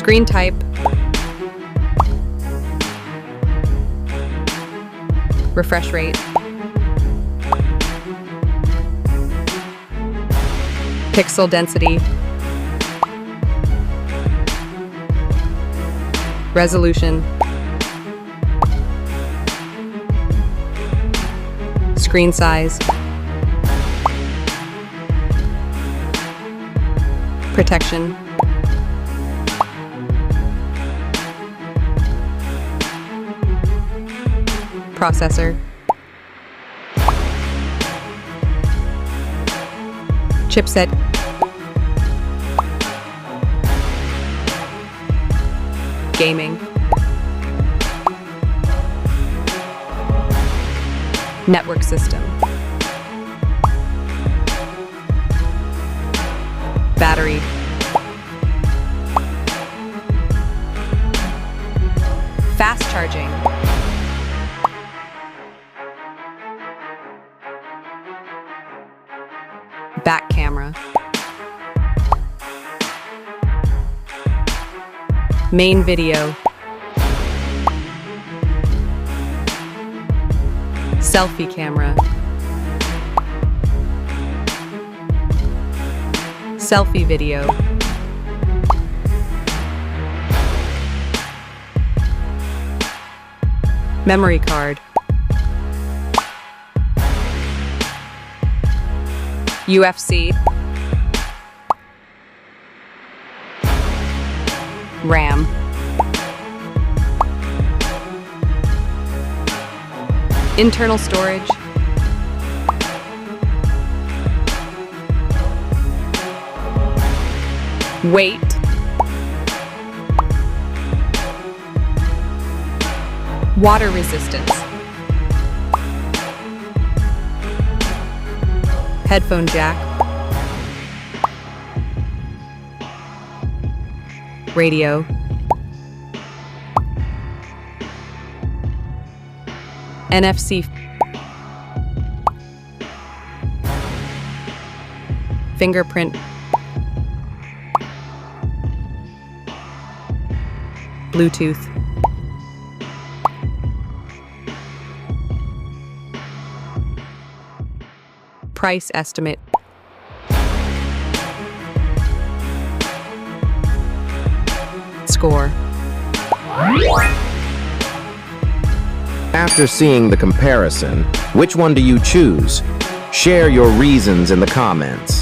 Screen type. Refresh rate. Pixel density. Resolution. Screen size. Protection. Processor. Chipset. Gaming. Network system. Battery. Fast charging. Back camera. Main video. Selfie camera. Selfie video. Memory card. UFC. RAM. Internal storage. Weight. Water resistance. Headphone jack. Radio. NFC. Fingerprint. Bluetooth. Price estimate. Score. After seeing the comparison, which one do you choose? Share your reasons in the comments.